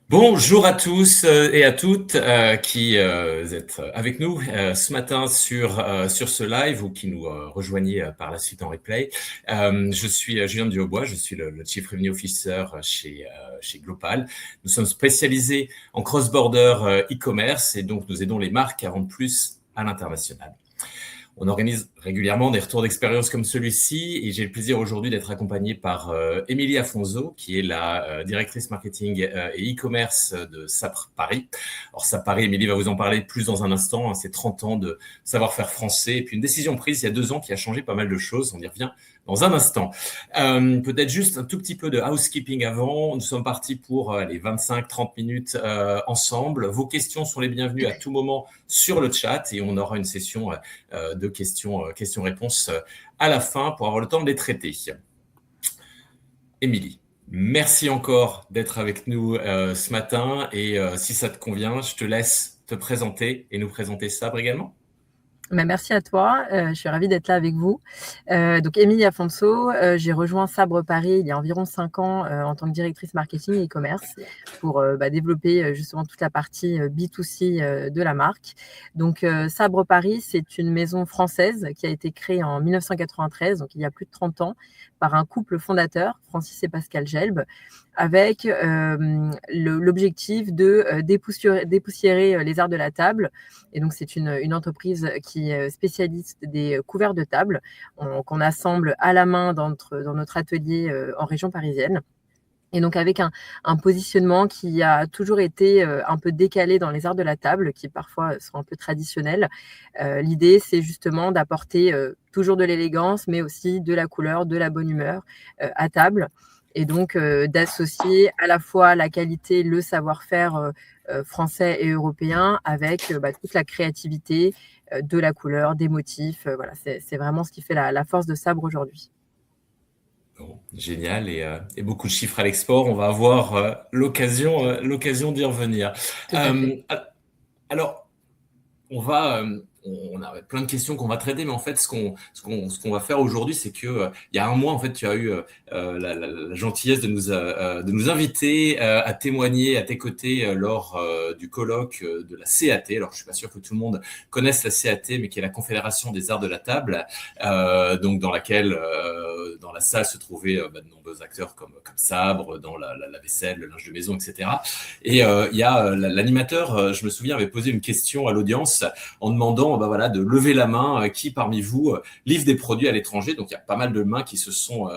Bonjour à tous et à toutes qui êtes avec nous ce matin sur ce live ou qui nous rejoignez par la suite en replay. Je suis Julien Duhaubois, je suis le Chief Revenue Officer chez Global. Nous sommes spécialisés en cross-border e-commerce et donc nous aidons les marques à vendre plus à l'international. On organise régulièrement des retours d'expérience comme celui-ci et j'ai le plaisir aujourd'hui d'être accompagné par Émilie Afonso, qui est la directrice marketing et e-commerce de Sabre Paris. Alors Sabre Paris, Émilie va vous en parler plus dans un instant. C'est 30 ans de savoir-faire français et puis une décision prise il y a 2 ans qui a changé pas mal de choses. On y revient dans un instant. Peut-être juste un tout petit peu de housekeeping avant. Nous sommes partis pour les 25-30 minutes ensemble. Vos questions sont les bienvenues à tout moment sur le chat et on aura une session de questions-réponses à la fin pour avoir le temps de les traiter. Émilie, merci encore d'être avec nous ce matin et si ça te convient, je te laisse te présenter et nous présenter Sabre également. Merci à toi, je suis ravie d'être là avec vous. Donc Émilie Afonso, j'ai rejoint Sabre Paris il y a environ 5 ans en tant que directrice marketing et e-commerce pour développer justement toute la partie B2C de la marque. Donc Sabre Paris, c'est une maison française qui a été créée en 1993, donc il y a plus de 30 ans, par un couple fondateur, Francis et Pascal Gelb, avec l'objectif de dépoussiérer les arts de la table. Et donc, c'est une entreprise qui est spécialiste des couverts de table qu'on assemble à la main dans notre atelier en région parisienne. Et donc, avec un positionnement qui a toujours été un peu décalé dans les arts de la table, qui parfois sont un peu traditionnels. L'idée, c'est justement d'apporter toujours de l'élégance, mais aussi de la couleur, de la bonne humeur à table. Et donc, d'associer à la fois la qualité, le savoir-faire français et européen avec toute la créativité, de la couleur, des motifs. Voilà, c'est vraiment ce qui fait la force de Sabre aujourd'hui. Bon, génial et beaucoup de chiffres à l'export. On va avoir l'occasion d'y revenir. Tout à fait. Alors, on a plein de questions qu'on va traiter, mais en fait, ce qu'on va faire aujourd'hui, c'est que il y a un mois, en fait, tu as eu la gentillesse de nous inviter à témoigner à tes côtés lors du colloque de la CAT. Alors, je suis pas sûr que tout le monde connaisse la CAT, mais qui est la Confédération des Arts de la Table, donc dans laquelle, dans la salle, se trouvaient de nombreux acteurs comme Sabre, dans la vaisselle, le linge de maison, etc. Et il y a l'animateur, je me souviens, avait posé une question à l'audience en demandant de lever la main qui parmi vous livre des produits à l'étranger. Donc il y a pas mal de mains qui se sont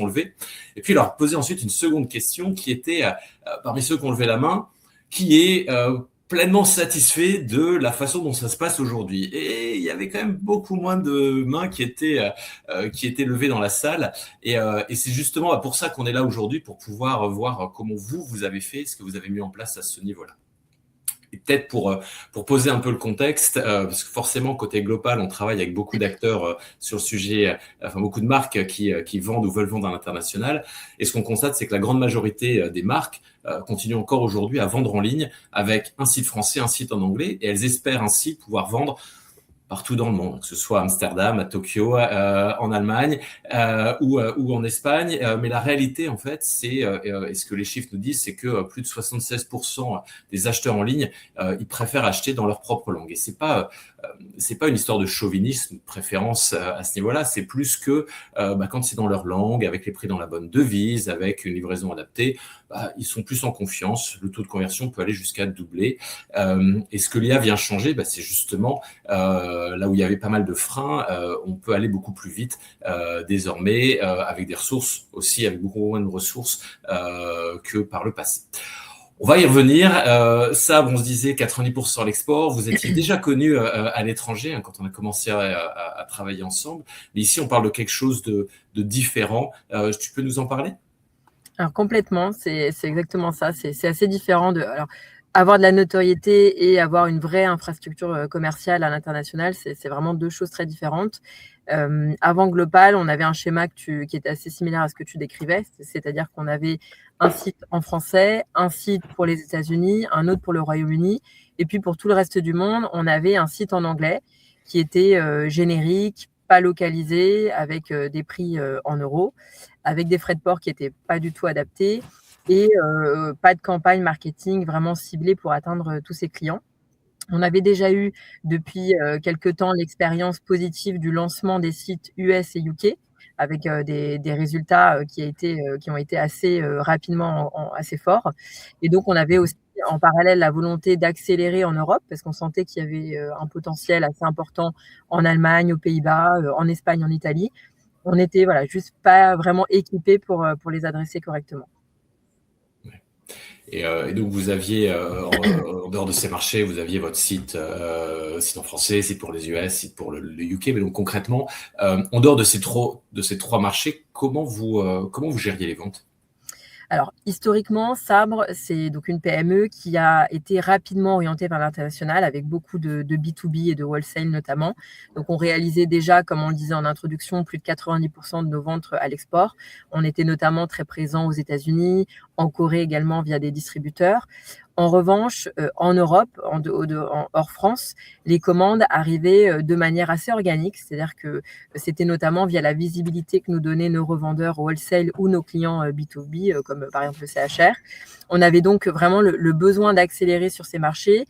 levées. Et puis il leur a posé ensuite une seconde question qui était parmi ceux qui ont levé la main, qui est pleinement satisfait de la façon dont ça se passe aujourd'hui. Et il y avait quand même beaucoup moins de mains qui étaient levées dans la salle. Et c'est justement pour ça qu'on est là aujourd'hui, pour pouvoir voir comment vous avez fait, ce que vous avez mis en place à ce niveau-là. Et peut-être pour poser un peu le contexte, parce que forcément, côté Global, on travaille avec beaucoup d'acteurs sur le sujet, beaucoup de marques qui vendent ou veulent vendre à l'international. Et ce qu'on constate, c'est que la grande majorité des marques continuent encore aujourd'hui à vendre en ligne avec un site français, un site en anglais, et elles espèrent ainsi pouvoir vendre partout dans le monde, que ce soit à Amsterdam, à Tokyo, en Allemagne ou en Espagne. Mais la réalité, en fait, et ce que les chiffres nous disent, c'est que plus de 76% des acheteurs en ligne, ils préfèrent acheter dans leur propre langue. Et c'est pas une histoire de chauvinisme, de préférence à ce niveau-là. C'est plus que quand c'est dans leur langue, avec les prix dans la bonne devise, avec une livraison adaptée, ils sont plus en confiance. Le taux de conversion peut aller jusqu'à doubler. Et ce que l'IA vient changer, c'est justement là où il y avait pas mal de freins, on peut aller beaucoup plus vite désormais, avec des ressources aussi, avec beaucoup moins de ressources que par le passé. On va y revenir. Sabre, on se disait 90% à l'export. Vous étiez déjà connu à l'étranger quand on a commencé à travailler ensemble. Mais ici, on parle de quelque chose de différent. Tu peux nous en parler ? Alors complètement, c'est exactement ça. C'est assez différent alors, avoir de la notoriété et avoir une vraie infrastructure commerciale à l'international, c'est vraiment 2 choses très différentes. Avant Global, on avait un schéma qui était assez similaire à ce que tu décrivais, c'est-à-dire qu'on avait un site en français, un site pour les États-Unis, un autre pour le Royaume-Uni, et puis pour tout le reste du monde, on avait un site en anglais qui était générique, pas localisé, avec des prix en euros, avec des frais de port qui n'étaient pas du tout adaptés. et pas de campagne marketing vraiment ciblée pour atteindre tous ces clients. On avait déjà eu depuis quelque temps l'expérience positive du lancement des sites US et UK avec des résultats qui ont été assez rapidement assez forts. Et donc, on avait Mhm. aussi en parallèle la volonté d'accélérer en Europe parce qu'on sentait qu'il y avait un potentiel assez important en Allemagne, aux Pays-Bas, en Espagne, en Italie. On n'était voilà, juste pas vraiment équipés pour les adresser correctement. Et donc, vous aviez, en dehors de ces marchés, vous aviez votre site en français, site pour les US, site pour le UK. Mais donc, concrètement, en dehors de ces trois marchés, comment vous gériez les ventes? Alors, historiquement, Sabre, c'est donc une PME qui a été rapidement orientée vers l'international avec beaucoup de B2B et de wholesale notamment. Donc, on réalisait déjà, comme on le disait en introduction, plus de 90% de nos ventes à l'export. On était notamment très présent aux États-Unis, en Corée également via des distributeurs. En revanche, en Europe, hors France, les commandes arrivaient de manière assez organique, c'est-à-dire que c'était notamment via la visibilité que nous donnaient nos revendeurs wholesale ou nos clients B2B, comme par exemple le CHR. On avait donc vraiment le besoin d'accélérer sur ces marchés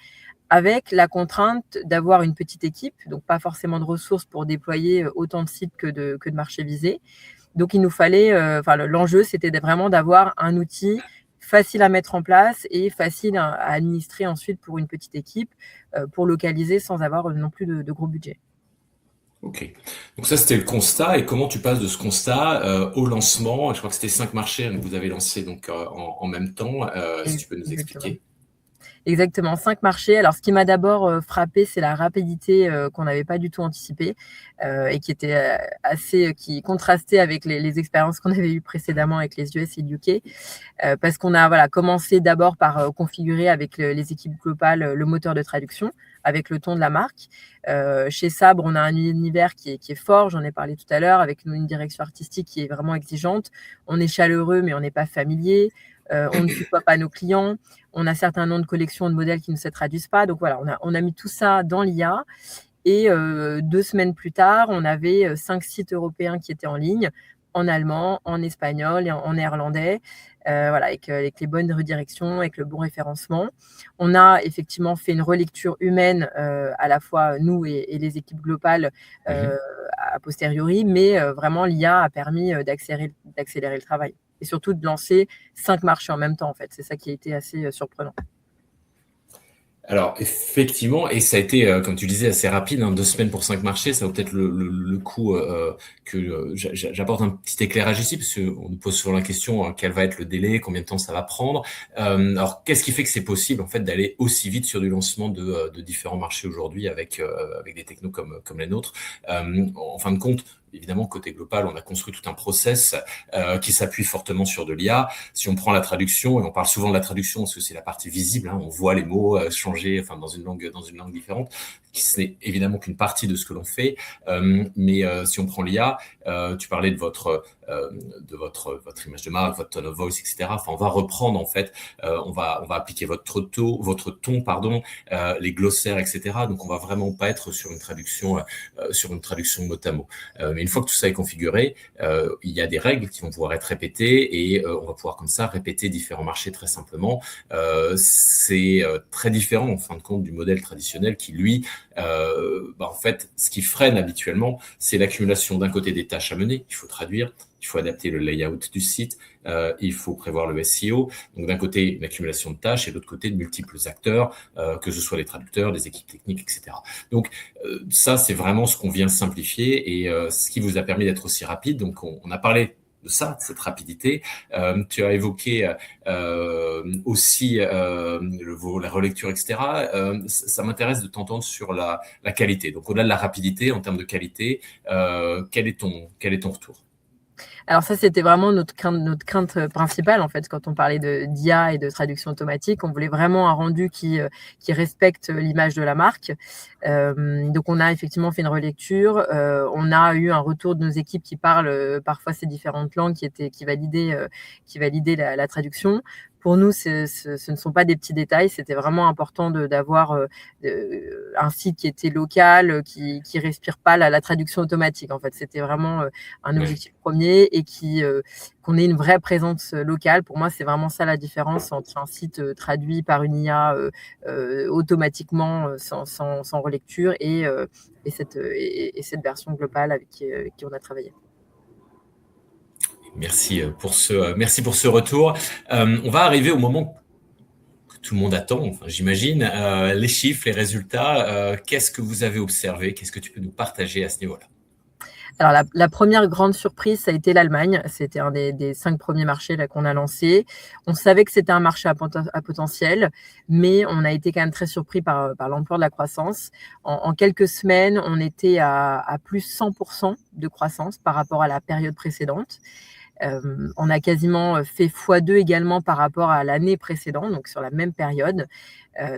avec la contrainte d'avoir une petite équipe, donc pas forcément de ressources pour déployer autant de sites que de marchés visés. Donc, il nous fallait, l'enjeu, c'était vraiment d'avoir un outil facile à mettre en place et facile à administrer ensuite pour une petite équipe, pour localiser sans avoir non plus de gros budget. Ok. Donc ça, c'était le constat. Et comment tu passes de ce constat au lancement? Je crois que c'était 5 marchés que vous avez lancés donc en même temps. Si tu peux nous Exactement. expliquer. Exactement, 5 marchés. Alors, ce qui m'a d'abord frappé, c'est la rapidité qu'on n'avait pas du tout anticipée et qui était qui contrastait avec les expériences qu'on avait eues précédemment avec les US et le UK. Parce qu'on a commencé d'abord par configurer avec les équipes globales le moteur de traduction avec le ton de la marque. Chez Sabre, on a un univers qui est fort, j'en ai parlé tout à l'heure, avec une direction artistique qui est vraiment exigeante. On est chaleureux, mais on n'est pas familier. On ne tutoie pas nos clients. On a certains noms de collections de modèles qui ne se traduisent pas. Donc voilà, on a mis tout ça dans l'IA. Et 2 semaines plus tard, on avait 5 sites européens qui étaient en ligne, en allemand, en espagnol et en néerlandais, avec les bonnes redirections, avec le bon référencement. On a effectivement fait une relecture humaine, à la fois nous et les équipes globales, Mhm. a posteriori, mais vraiment l'IA a permis d'accélérer le travail et surtout de lancer 5 marchés en même temps, en fait. C'est ça qui a été assez surprenant. Alors, effectivement, et ça a été, comme tu disais, assez rapide, 2 semaines pour 5 marchés. Ça vaut peut-être le coup que j'apporte un petit éclairage ici, parce qu'on nous pose souvent la question, quel va être le délai, combien de temps ça va prendre. Alors, qu'est-ce qui fait que c'est possible, en fait, d'aller aussi vite sur du lancement de différents marchés aujourd'hui avec des technos comme les nôtres? En fin de compte, évidemment, côté global, on a construit tout un process qui s'appuie fortement sur de l'IA. Si on prend la traduction, et on parle souvent de la traduction parce que c'est la partie visible, on voit les mots changer, dans une langue différente, ce n'est évidemment qu'une partie de ce que l'on fait. Mais si on prend l'IA, tu parlais de votre image de marque, votre tone of voice, etc. On va reprendre en fait, on va appliquer votre ton, pardon, les glossaires, etc. Donc on va vraiment pas être sur une traduction mot à mot. Mais une fois que tout ça est configuré, il y a des règles qui vont pouvoir être répétées et on va pouvoir comme ça répéter différents marchés très simplement. C'est très différent en fin de compte du modèle traditionnel qui lui, en fait, ce qui freine habituellement, c'est l'accumulation d'un côté des tâches à mener. Il faut traduire, il faut adapter le layout du site, il faut prévoir le SEO. Donc d'un côté, une accumulation de tâches et de l'autre côté, de multiples acteurs, que ce soit les traducteurs, les équipes techniques, etc. Donc ça, c'est vraiment ce qu'on vient simplifier et ce qui vous a permis d'être aussi rapide. Donc on a parlé de ça, de cette rapidité. Tu as évoqué aussi la relecture, etc. Ça m'intéresse de t'entendre sur la qualité. Donc au-delà de la rapidité, en termes de qualité, quel est ton retour? Alors ça, c'était vraiment notre crainte principale, en fait, quand on parlait d'IA et de traduction automatique. On voulait vraiment un rendu qui respecte l'image de la marque. Donc, on a effectivement fait une relecture. On a eu un retour de nos équipes qui parlent parfois ces différentes langues qui validaient la traduction. pour nous, ce ne sont pas des petits détails. C'était vraiment important d'avoir un site qui était local, qui respire pas la traduction automatique. En fait, c'était vraiment un objectif premier et qu'on ait une vraie présence locale. Pour moi, c'est vraiment ça la différence entre un site traduit par une IA automatiquement sans relecture et cette version globale avec qui on a travaillé. Merci pour ce retour. On va arriver au moment que tout le monde attend, enfin, j'imagine, les chiffres, les résultats. Qu'est-ce que vous avez observé? Qu'est-ce que tu peux nous partager à ce niveau-là? Alors, la première grande surprise, ça a été l'Allemagne. C'était un des 5 premiers marchés là, qu'on a lancés. On savait que c'était un marché à potentiel, mais on a été quand même très surpris par l'ampleur de la croissance. En quelques semaines, on était à plus 100% de croissance par rapport à la période précédente. On a quasiment fait x2 également par rapport à l'année précédente, donc sur la même période.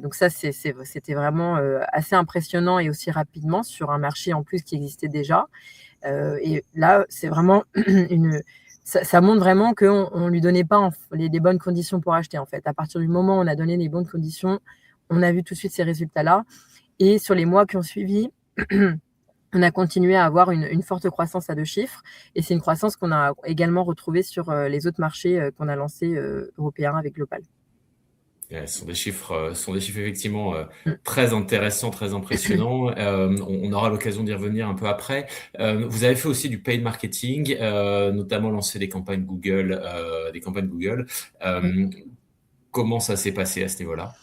Donc ça, c'était vraiment assez impressionnant et aussi rapidement sur un marché en plus qui existait déjà. Et là, c'est vraiment ça montre vraiment qu'on ne lui donnait pas les bonnes conditions pour acheter, en fait. À partir du moment où on a donné les bonnes conditions, on a vu tout de suite ces résultats-là. Et sur les mois qui ont suivi, on a continué à avoir une forte croissance à 2 chiffres. Et c'est une croissance qu'on a également retrouvée sur les autres marchés qu'on a lancés européens avec Global. Ce sont des chiffres effectivement très intéressants, très impressionnants. On aura l'occasion d'y revenir un peu après. Vous avez fait aussi du paid marketing, notamment lancer des campagnes Google. Comment ça s'est passé à ce niveau-là?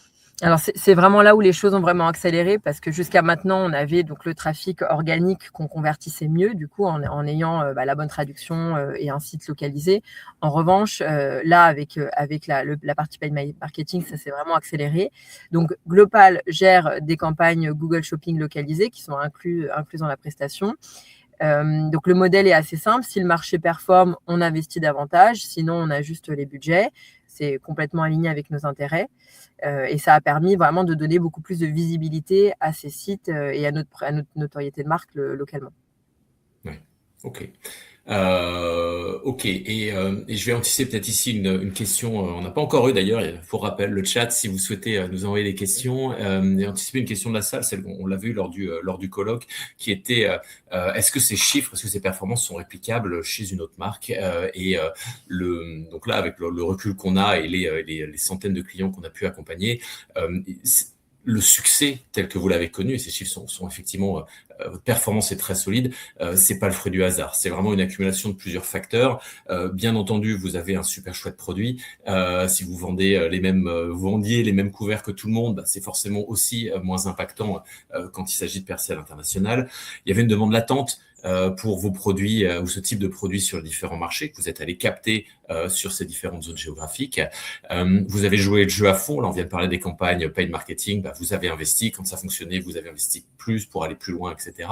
Alors, c'est vraiment là où les choses ont vraiment accéléré parce que jusqu'à maintenant, on avait donc le trafic organique qu'on convertissait mieux, du coup, en ayant la bonne traduction et un site localisé. En revanche, là, avec la partie paid marketing, ça s'est vraiment accéléré. Donc, Global gère des campagnes Google Shopping localisées qui sont incluses dans la prestation. Donc, le modèle est assez simple. Si le marché performe, on investit davantage. Sinon, on ajuste les budgets. C'est complètement aligné avec nos intérêts. Et ça a permis vraiment de donner beaucoup plus de visibilité à ces sites et à notre notoriété de marque localement. Oui, ok. Ok, et je vais anticiper peut-être ici une question, on n'a pas encore eu d'ailleurs, il faut rappel le chat si vous souhaitez nous envoyer des questions, et anticiper une question de la salle, celle qu'on l'a vue lors du colloque, qui était est-ce que ces chiffres, est-ce que ces performances sont réplicables chez une autre marque, donc là avec le recul qu'on a et les centaines de clients qu'on a pu accompagner, le succès tel que vous l'avez connu, et ces chiffres sont effectivement, votre performance est très solide, c'est pas le fruit du hasard, c'est vraiment une accumulation de plusieurs facteurs. Bien entendu, vous avez un super chouette produit. Si vous vendez vous vendiez les mêmes couverts que tout le monde, c'est forcément aussi moins impactant quand il s'agit de percer à l'international. Il y avait une demande latente pour vos produits ou ce type de produits sur les différents marchés que vous êtes allé capter sur ces différentes zones géographiques. Vous avez joué le jeu à fond. Là, on vient de parler des campagnes paid marketing. Vous avez investi. Quand ça fonctionnait, vous avez investi plus pour aller plus loin, etc.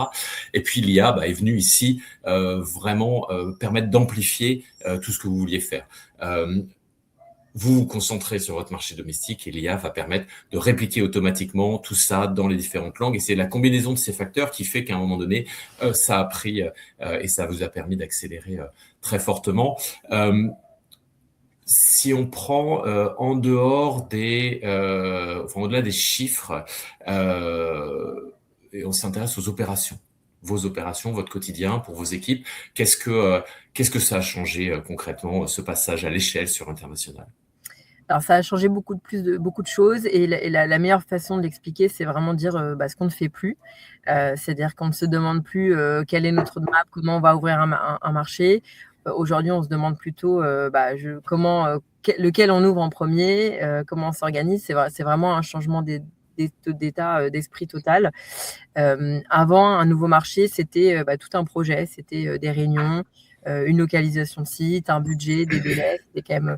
Et puis, l'IA est venue ici vraiment permettre d'amplifier tout ce que vous vouliez faire. Vous vous concentrez sur votre marché domestique et l'IA va permettre de répliquer automatiquement tout ça dans les différentes langues. Et c'est la combinaison de ces facteurs qui fait qu'à un moment donné, ça a pris et ça vous a permis d'accélérer très fortement. Si on prend en dehors au-delà des chiffres, et on s'intéresse aux opérations, vos opérations, votre quotidien pour vos équipes, qu'est-ce que ça a changé concrètement, ce passage à l'échelle sur l'international? Alors, ça a changé beaucoup de choses et la meilleure façon de l'expliquer, c'est vraiment dire ce qu'on ne fait plus. C'est-à-dire qu'on ne se demande plus quelle est notre roadmap, comment on va ouvrir un marché. Aujourd'hui, on se demande plutôt lequel on ouvre en premier, comment on s'organise. C'est vraiment un changement d'état d'esprit total. Avant, un nouveau marché, c'était tout un projet, c'était des réunions, une localisation de site, un budget, des délais, c'était quand même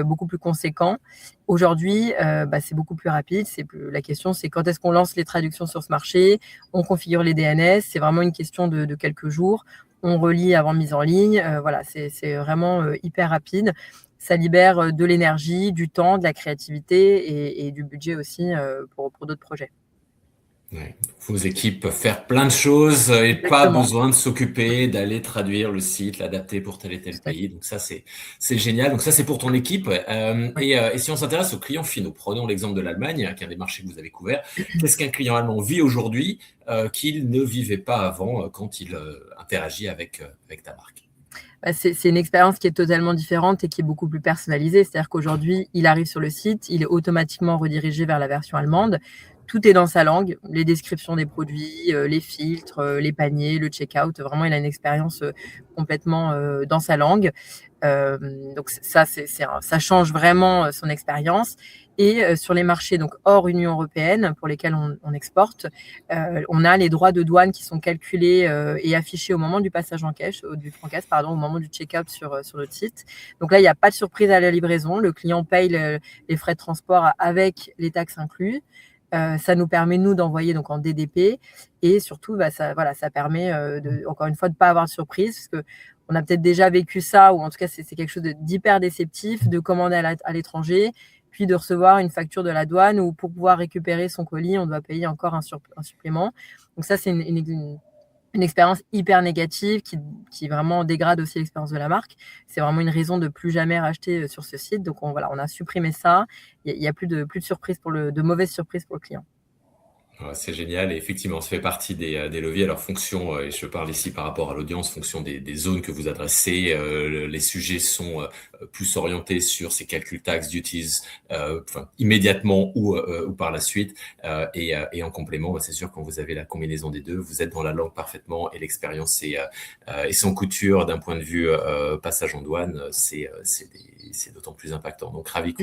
beaucoup plus conséquent. Aujourd'hui, c'est beaucoup plus rapide. La question, c'est quand est-ce qu'on lance les traductions sur ce marché, on configure les DNS, c'est vraiment une question de quelques jours. On relie avant mise en ligne. Voilà, c'est vraiment hyper rapide. Ça libère de l'énergie, du temps, de la créativité et du budget aussi pour d'autres projets. Ouais. Vos équipes peuvent faire plein de choses et pas Exactement, besoin de s'occuper d'aller traduire le site, l'adapter pour tel et tel tout à fait. pays. Donc ça, c'est génial. Donc ça, c'est pour ton équipe. Oui. Et si on s'intéresse aux clients finaux, prenons l'exemple de l'Allemagne, qui est un des marchés que vous avez couvert. Qu'est-ce qu'un client allemand vit aujourd'hui qu'il ne vivait pas avant quand il interagit avec ta marque? Bah, c'est une expérience qui est totalement différente et qui est beaucoup plus personnalisée. C'est-à-dire qu'aujourd'hui, il arrive sur le site, il est automatiquement redirigé vers la version allemande. Tout est dans sa langue, les descriptions des produits, les filtres, les paniers, le checkout. Vraiment, il a une expérience complètement dans sa langue. Donc ça, ça change vraiment son expérience. Et sur les marchés donc hors Union européenne pour lesquels on exporte, on a les droits de douane qui sont calculés et affichés au moment du passage en caisse, du en caisse, pardon, au moment du check-out sur notre site. Donc là, il n'y a pas de surprise à la livraison. Le client paye les frais de transport avec les taxes inclus. Ça nous permet, nous, d'envoyer donc en DDP et surtout, bah, ça permet, encore une fois, de ne pas avoir de surprise parce que on a peut-être déjà vécu ça ou en tout cas, c'est quelque chose d'hyper déceptif de commander à l'étranger, puis de recevoir une facture de la douane où pour pouvoir récupérer son colis, on doit payer encore un supplément. Donc ça, c'est une expérience hyper négative qui vraiment dégrade aussi l'expérience de la marque. C'est vraiment une raison de plus jamais racheter sur ce site. Donc on a supprimé ça. Il y a plus de surprises de mauvaises surprises pour le client. Ouais, c'est génial et effectivement, ça fait partie des leviers. Alors, fonction, et je parle ici par rapport à l'audience, fonction des zones que vous adressez, les sujets sont plus orientés sur ces calculs tax duties, immédiatement ou par la suite. Et en complément, c'est sûr, quand vous avez la combinaison des deux, vous êtes dans la langue parfaitement et l'expérience est sans couture d'un point de vue passage en douane, c'est d'autant plus impactant. Donc, ravi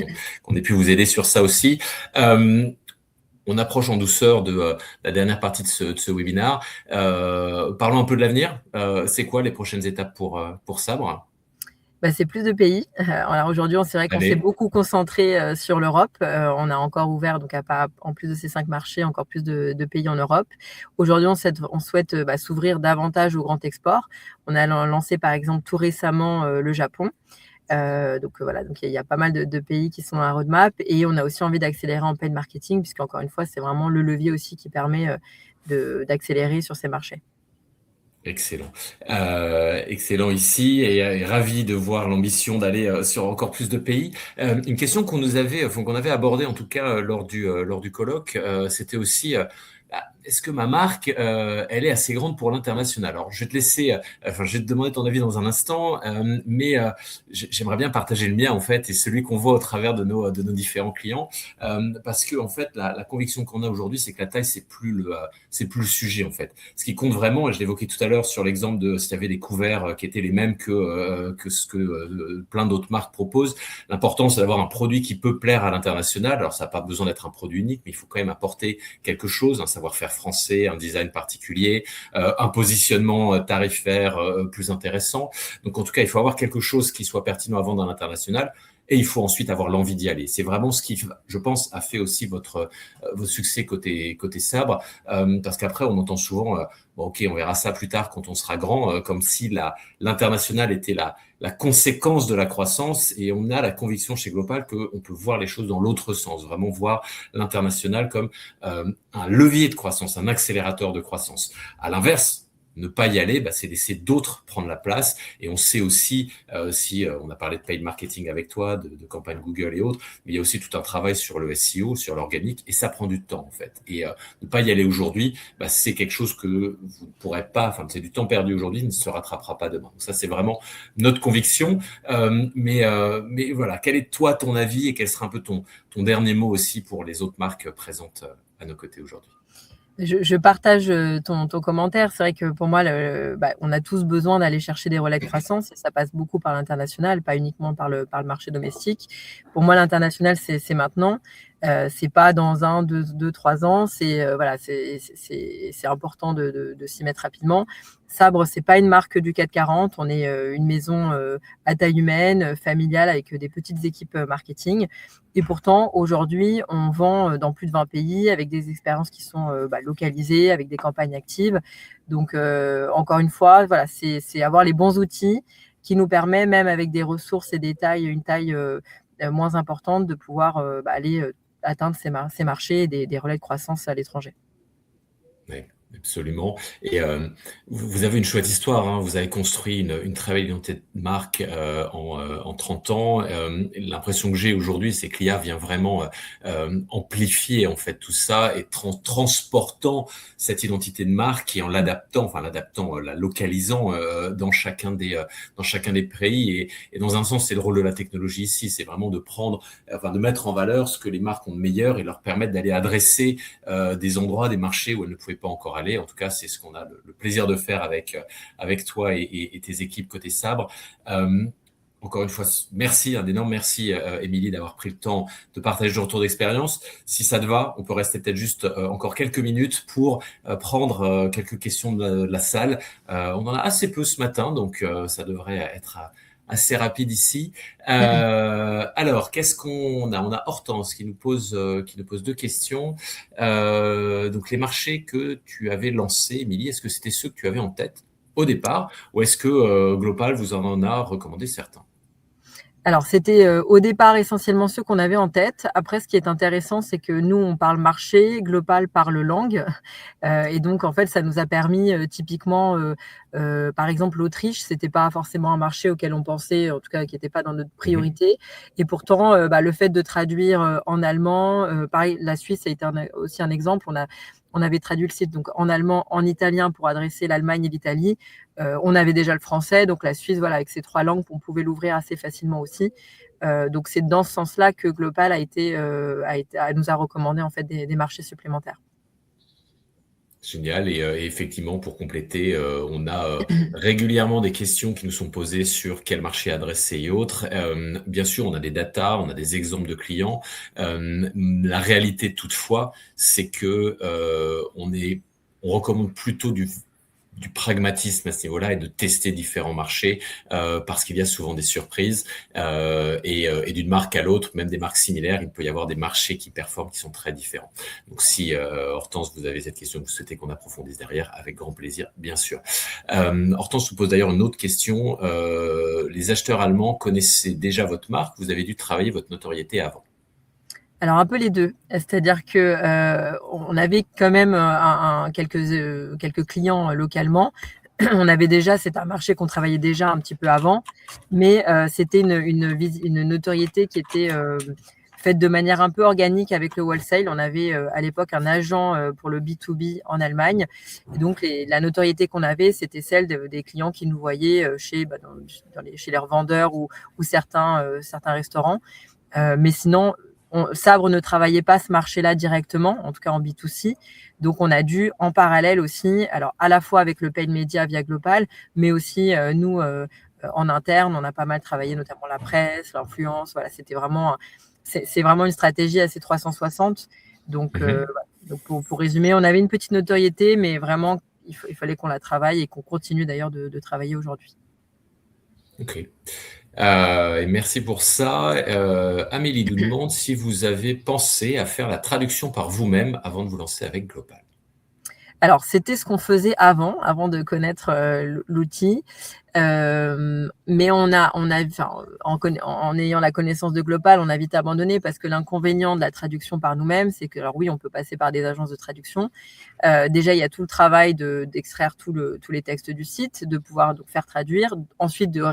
qu'on ait pu vous aider sur ça aussi. On approche en douceur de la dernière partie de ce webinaire. Parlons un peu de l'avenir. C'est quoi les prochaines étapes pour Sabre? Bah, c'est plus de pays. Alors aujourd'hui, c'est vrai qu'on s'est Allez, beaucoup concentré sur l'Europe. On a encore ouvert, donc en plus de ces 5 marchés, encore plus de pays en Europe. Aujourd'hui, on souhaite s'ouvrir davantage au grand export. On a lancé par exemple tout récemment le Japon. Donc voilà, donc il y a pas mal de pays qui sont dans la roadmap et on a aussi envie d'accélérer en paid marketing puisqu'encore une fois, c'est vraiment le levier aussi qui permet d'accélérer sur ces marchés. excellent. Excellent ici et ravi de voir l'ambition d'aller sur encore plus de pays. Une question qu'on avait abordée en tout cas lors du colloque, c'était aussi est-ce que ma marque, elle est assez grande pour l'international? Alors, je vais te laisser, je vais te demander ton avis dans un instant, mais j'aimerais bien partager le mien en fait et celui qu'on voit au travers de nos différents clients, parce que en fait, la conviction qu'on a aujourd'hui, c'est que la taille, c'est plus le sujet en fait. Ce qui compte vraiment, et je l'évoquais tout à l'heure sur l'exemple de s'il y avait des couverts qui étaient les mêmes que ce que plein d'autres marques proposent. L'important, c'est d'avoir un produit qui peut plaire à l'international. Alors, ça n'a pas besoin d'être un produit unique, mais il faut quand même apporter quelque chose, un savoir-faire français, un design particulier, un positionnement tarifaire plus intéressant. Donc, en tout cas, il faut avoir quelque chose qui soit pertinent à vendre à l'international. Et il faut ensuite avoir l'envie d'y aller. C'est vraiment ce qui, je pense, a fait aussi votre succès côté Sabre, parce qu'après on entend souvent, bon, ok, on verra ça plus tard quand on sera grand, comme si l'international était la conséquence de la croissance. Et on a la conviction chez Global qu'on peut voir les choses dans l'autre sens, vraiment voir l'international comme un levier de croissance, un accélérateur de croissance. À l'inverse, ne pas y aller, c'est laisser d'autres prendre la place. Et on sait aussi, on a parlé de paid marketing avec toi, de campagne Google et autres, mais il y a aussi tout un travail sur le SEO, sur l'organique, et ça prend du temps en fait. Et ne pas y aller aujourd'hui, c'est quelque chose que vous ne pourrez pas, c'est du temps perdu aujourd'hui, ne se rattrapera pas demain. Donc ça, c'est vraiment notre conviction. Mais voilà, quel est toi ton avis et quel sera un peu ton dernier mot aussi pour les autres marques présentes à nos côtés aujourd'hui? Je partage ton commentaire. C'est vrai que pour moi, on a tous besoin d'aller chercher des relais de croissance et ça passe beaucoup par l'international, pas uniquement par le marché domestique. Pour moi, l'international, c'est maintenant. C'est pas dans 1, 2, 3 ans. C'est important de s'y mettre rapidement. Sabre, c'est pas une marque du CAC 40. On est une maison à taille humaine, familiale, avec des petites équipes marketing. Et pourtant, aujourd'hui, on vend dans plus de 20 pays avec des expériences qui sont localisées, avec des campagnes actives. Donc, encore une fois, voilà, c'est avoir les bons outils qui nous permet, même avec des ressources et une taille moins importante, de pouvoir aller atteindre ces marchés et des relais de croissance à l'étranger. Absolument. Et vous avez une chouette histoire, hein. Vous avez construit une très belle identité de marque en 30 ans. L'impression que j'ai aujourd'hui, c'est que l'IA vient vraiment amplifier en fait tout ça et transportant cette identité de marque et en l'adaptant, la localisant dans chacun des pays. Et dans un sens, c'est le rôle de la technologie ici, c'est vraiment de mettre en valeur ce que les marques ont de meilleur et leur permettre d'aller adresser des endroits, des marchés où elles ne pouvaient pas encore aller. En tout cas, c'est ce qu'on a le plaisir de faire avec toi et tes équipes côté Sabre. Encore une fois, merci, un énorme merci, Émilie, d'avoir pris le temps de partager le retour d'expérience. Si ça te va, on peut rester peut-être juste encore quelques minutes pour prendre quelques questions de la salle. On en a assez peu ce matin, donc ça devrait être assez rapide ici. Alors, qu'est-ce qu'on a? On a Hortense qui nous pose deux questions. Donc, les marchés que tu avais lancés, Émilie, est-ce que c'était ceux que tu avais en tête au départ, ou est-ce que Global vous en a recommandé certains? Alors, c'était au départ essentiellement ceux qu'on avait en tête. Après, ce qui est intéressant, c'est que nous, on parle marché, Global parle langue. Et donc, en fait, ça nous a permis typiquement, par exemple, l'Autriche, c'était pas forcément un marché auquel on pensait, en tout cas, qui n'était pas dans notre priorité. Et pourtant, le fait de traduire en allemand, pareil, la Suisse a été aussi un exemple. On avait traduit le site donc en allemand, en italien pour adresser l'Allemagne et l'Italie. On avait déjà le français, donc la Suisse, voilà, avec ces 3 langues, on pouvait l'ouvrir assez facilement aussi. Donc c'est dans ce sens-là que Global nous a recommandé en fait des marchés supplémentaires. Génial. Et effectivement, pour compléter, on a régulièrement des questions qui nous sont posées sur quel marché adresser et autres. Bien sûr, on a des datas, on a des exemples de clients. La réalité, toutefois, c'est que on recommande plutôt du pragmatisme à ce niveau-là et de tester différents marchés parce qu'il y a souvent des surprises et d'une marque à l'autre, même des marques similaires, il peut y avoir des marchés qui performent, qui sont très différents. Donc si Hortense, vous avez cette question, vous souhaitez qu'on approfondisse derrière, avec grand plaisir, bien sûr. Hortense vous pose d'ailleurs une autre question. Les acheteurs allemands connaissaient déjà votre marque, vous avez dû travailler votre notoriété avant? Alors un peu les deux, c'est-à-dire que on avait quand même quelques clients localement. On avait déjà, c'est un marché qu'on travaillait déjà un petit peu avant, mais c'était une notoriété qui était faite de manière un peu organique avec le wholesale. On avait à l'époque un agent pour le B2B en Allemagne. Et donc, la notoriété qu'on avait, c'était celle des clients qui nous voyaient chez leurs vendeurs ou certains restaurants. Mais sinon, Sabre ne travaillait pas ce marché-là directement, en tout cas en B2C. Donc, on a dû en parallèle aussi, alors à la fois avec le paid media via Global, mais aussi nous, en interne, on a pas mal travaillé, notamment la presse, l'influence. Voilà, c'est vraiment une stratégie assez 360. Donc, donc pour résumer, on avait une petite notoriété, mais vraiment, il fallait qu'on la travaille et qu'on continue d'ailleurs de travailler aujourd'hui. Ok. Et merci pour ça. Amélie nous demande si vous avez pensé à faire la traduction par vous-même avant de vous lancer avec Global. Alors, c'était ce qu'on faisait avant de connaître l'outil. Mais en ayant la connaissance de Global, on a vite abandonné parce que l'inconvénient de la traduction par nous-mêmes, c'est que, alors oui, on peut passer par des agences de traduction. Déjà, il y a tout le travail d'extraire tous les textes du site, de pouvoir donc faire traduire, ensuite de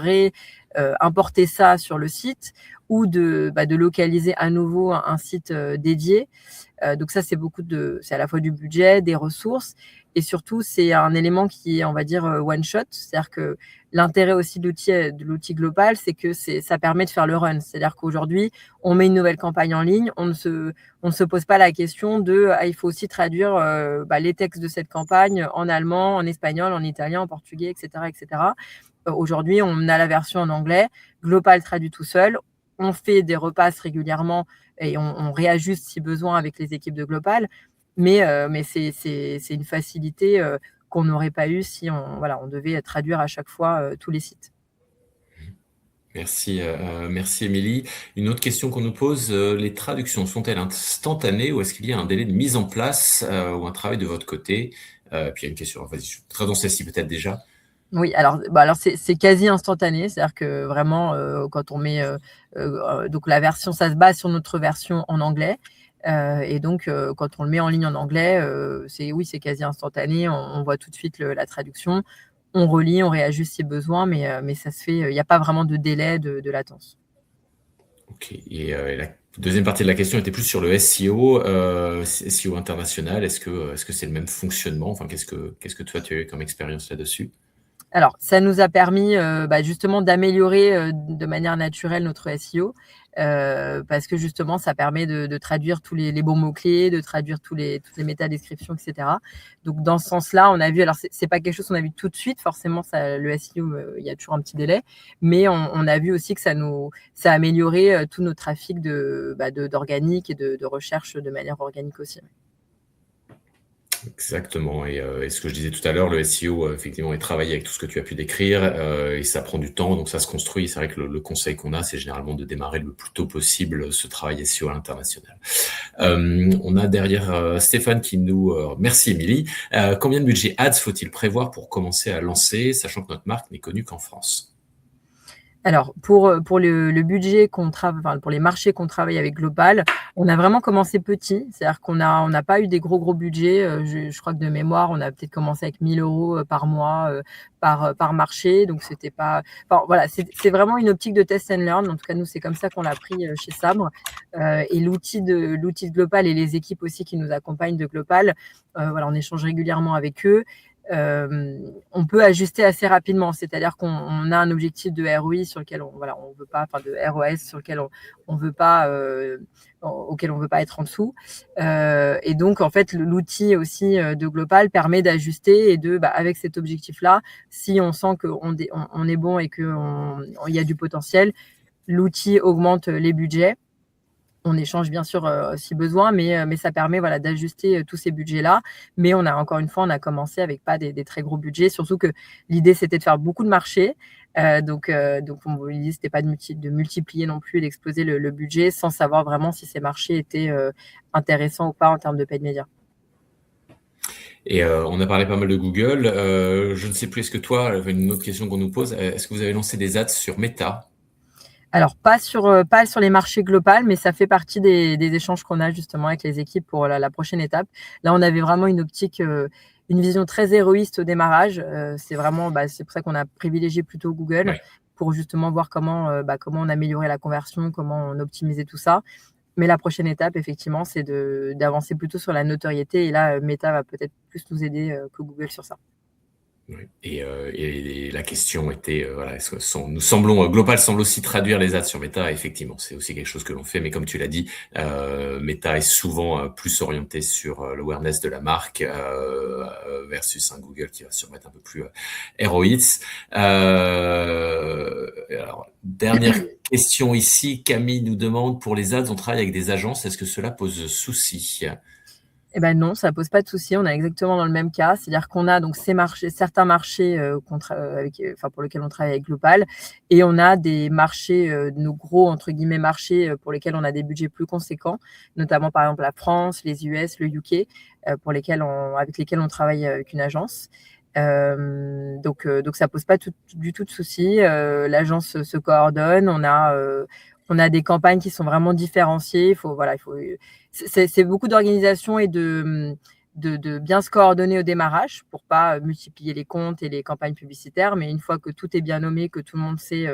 importer ça sur le site ou de localiser à nouveau un site dédié. Donc ça, c'est à la fois du budget, des ressources, et surtout, c'est un élément qui est, on va dire, one shot. C'est-à-dire que l'intérêt aussi de l'outil Global, c'est que ça permet de faire le run. C'est-à-dire qu'aujourd'hui, on met une nouvelle campagne en ligne, on ne se pose pas la question il faut aussi traduire les textes de cette campagne en allemand, en espagnol, en italien, en portugais, etc., etc. Aujourd'hui, on a la version en anglais. Global traduit tout seul. On fait des repasses régulièrement et on réajuste si besoin avec les équipes de Global. Mais c'est une facilité qu'on n'aurait pas eu si on devait traduire à chaque fois tous les sites. Merci Émilie. Une autre question qu'on nous pose, les traductions sont-elles instantanées ou est-ce qu'il y a un délai de mise en place ou un travail de votre côté? Puis il y a une question, vas-y, traitons celle-ci peut-être déjà. Oui, alors c'est quasi instantané, c'est-à-dire que vraiment, quand on met donc la version, ça se base sur notre version en anglais. Et donc, quand on le met en ligne en anglais, c'est quasi instantané. On voit tout de suite la traduction. On relit, on réajuste si besoin, mais ça se fait. Il n'y a pas vraiment de délai de latence. Ok. Et la deuxième partie de la question était plus sur le SEO, SEO international. Est-ce que c'est le même fonctionnement? Enfin, qu'est-ce que toi tu as eu comme expérience là-dessus? Alors, ça nous a permis justement d'améliorer de manière naturelle notre SEO, parce que justement, ça permet de traduire tous les bons mots-clés, de traduire toutes les métadescriptions, etc. Donc, dans ce sens-là, on a vu, alors c'est pas quelque chose qu'on a vu tout de suite, forcément, le SEO, il y a toujours un petit délai, mais on a vu aussi que ça a amélioré tout notre trafic d'organique et de recherche de manière organique aussi. Exactement. Et ce que je disais tout à l'heure, le SEO, effectivement, est travaillé avec tout ce que tu as pu décrire, et ça prend du temps, donc ça se construit. C'est vrai que le conseil qu'on a, c'est généralement de démarrer le plus tôt possible ce travail SEO à l'international. On a derrière Stéphane qui nous... merci Émilie. Combien de budget ads faut-il prévoir pour commencer à lancer, sachant que notre marque n'est connue qu'en France? Alors, pour le budget pour les marchés qu'on travaille avec Global, on a vraiment commencé petit. C'est-à-dire qu'on n'a pas eu des gros budgets. Je crois que de mémoire, on a peut-être commencé avec 1 000 € par mois, par marché. Donc, c'était pas. Enfin, voilà, c'est vraiment une optique de test and learn. En tout cas, nous, c'est comme ça qu'on l'a pris chez Sabre. Et l'outil de Global et les équipes aussi qui nous accompagnent de Global, on échange régulièrement avec eux. On peut ajuster assez rapidement, c'est-à-dire qu'on a un objectif de ROI sur lequel on veut pas, enfin de ROS sur lequel on veut pas, auquel on veut pas être en dessous. Et donc en fait l'outil aussi de Global permet d'ajuster et avec cet objectif-là, si on sent qu'on est bon et qu'il y a du potentiel, l'outil augmente les budgets. On échange bien sûr si besoin, mais ça permet d'ajuster tous ces budgets-là. Mais on a commencé avec pas des très gros budgets, surtout que l'idée c'était de faire beaucoup de marchés. Donc l'idée c'était pas de multiplier non plus et d'exploser le budget sans savoir vraiment si ces marchés étaient intéressants ou pas en termes de paid media. Et on a parlé pas mal de Google. Je ne sais plus, est-ce que toi, une autre question qu'on nous pose, est-ce que vous avez lancé des ads sur Meta? Alors, pas sur les marchés globaux, mais ça fait partie des échanges qu'on a justement avec les équipes pour la prochaine étape. Là, on avait vraiment une optique, une vision très héroïste au démarrage. C'est pour ça qu'on a privilégié plutôt Google, Ouais. pour justement voir comment on améliorait la conversion, comment on optimisait tout ça. Mais la prochaine étape, effectivement, c'est d'avancer plutôt sur la notoriété. Et là, Meta va peut-être plus nous aider que Google sur ça. Oui. Et la question était, nous semblons, Global semble aussi traduire les ads sur Meta. Effectivement, c'est aussi quelque chose que l'on fait, mais comme tu l'as dit, Meta est souvent plus orienté sur l'awareness de la marque versus un Google qui va sûrement être un peu plus ROIs. Alors, dernière question ici, Camille nous demande, pour les ads, on travaille avec des agences, est-ce que cela pose souci? Eh ben non, ça pose pas de souci. On est exactement dans le même cas, c'est-à-dire qu'on a donc certains marchés pour lesquels on travaille avec Global, et on a des marchés, nos gros entre guillemets marchés pour lesquels on a des budgets plus conséquents, notamment par exemple la France, les US, le UK, avec lesquels on travaille avec une agence. Donc ça pose pas du tout de souci. L'agence se coordonne. On a des campagnes qui sont vraiment différenciées. C'est beaucoup d'organisation et de bien se coordonner au démarrage pour pas multiplier les comptes et les campagnes publicitaires. Mais une fois que tout est bien nommé, que tout le monde sait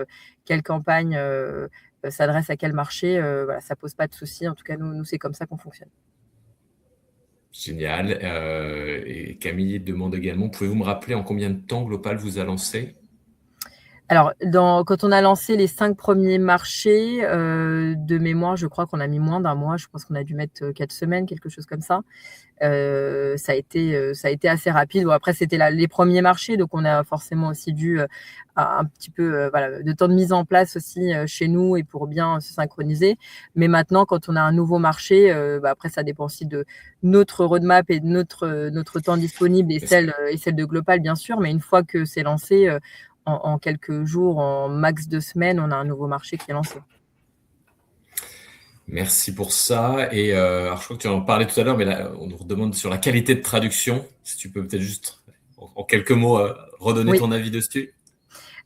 quelle campagne s'adresse à quel marché, ça pose pas de souci. En tout cas, nous c'est comme ça qu'on fonctionne. Génial. Et Camille demande également, pouvez-vous me rappeler en combien de temps Global vous a lancé? Alors, quand on a lancé les 5 premiers marchés, de mémoire, je crois qu'on a mis moins d'un mois. Je pense qu'on a dû mettre 4 semaines, quelque chose comme ça. Ça a été assez rapide. Bon, après, c'était les premiers marchés, donc on a forcément aussi dû un petit peu de temps de mise en place aussi chez nous et pour bien se synchroniser. Mais maintenant, quand on a un nouveau marché, après, ça dépend aussi de notre roadmap et de notre temps disponible et celle de Global, bien sûr. Mais une fois que c'est lancé, en quelques jours, en max 2 semaines, on a un nouveau marché qui est lancé. Merci pour ça. Et alors, je crois que tu en parlais tout à l'heure, mais là, on nous redemande sur la qualité de traduction. Si tu peux peut-être juste, en quelques mots, redonner ton avis dessus.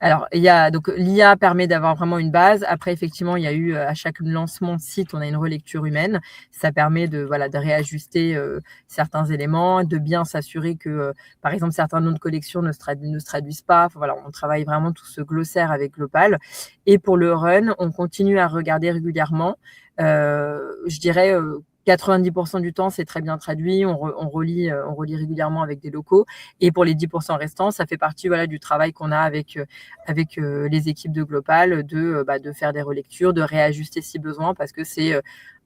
Alors, donc l'IA permet d'avoir vraiment une base. Après, effectivement, il y a eu à chaque lancement de site, on a une relecture humaine. Ça permet de réajuster certains éléments, de bien s'assurer que, par exemple, certains noms de collection ne se traduisent pas. Enfin, voilà, on travaille vraiment tout ce glossaire avec Global. Et pour le run, on continue à regarder régulièrement. Je dirais 90% du temps, c'est très bien traduit. On relit régulièrement avec des locaux. Et pour les 10% restants, ça fait partie du travail qu'on a avec les équipes de Global, de faire des relectures, de réajuster si besoin, parce que c'est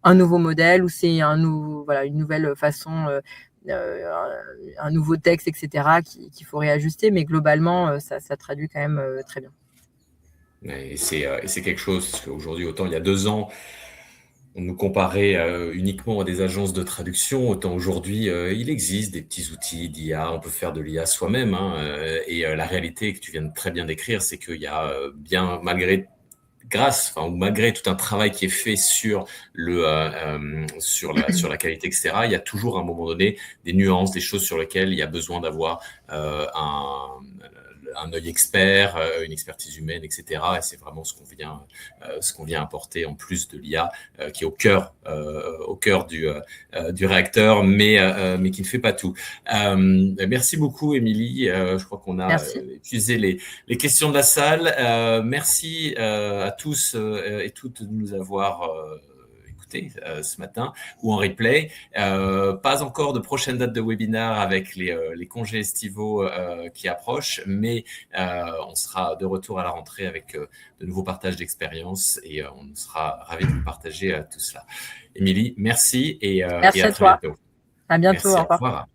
un nouveau modèle ou c'est une nouvelle façon, un nouveau texte, etc., qu'il faut réajuster. Mais globalement, ça traduit quand même très bien. Et c'est quelque chose, parce qu'aujourd'hui, autant il y a 2 ans, on nous comparait uniquement à des agences de traduction, autant aujourd'hui, il existe des petits outils d'IA, on peut faire de l'IA soi-même, hein, et la réalité que tu viens de très bien décrire, c'est qu'il y a bien, malgré tout un travail qui est fait sur sur la qualité, etc., il y a toujours à un moment donné des nuances, des choses sur lesquelles il y a besoin d'avoir un œil expert, une expertise humaine, etc. Et c'est vraiment ce qu'on vient apporter en plus de l'IA, qui est au cœur du réacteur, mais qui ne fait pas tout. Merci beaucoup, Émilie. Je crois qu'on a utilisé les questions de la salle. Merci à tous et toutes de nous avoir écoutés ce matin ou en replay. Pas encore de prochaine date de webinaire avec les congés estivaux qui approchent, mais on sera de retour à la rentrée avec de nouveaux partages d'expériences et on sera ravis de vous partager tout cela. Émilie, merci et merci à à très toi. bientôt. À bientôt. Merci, au revoir. au revoir.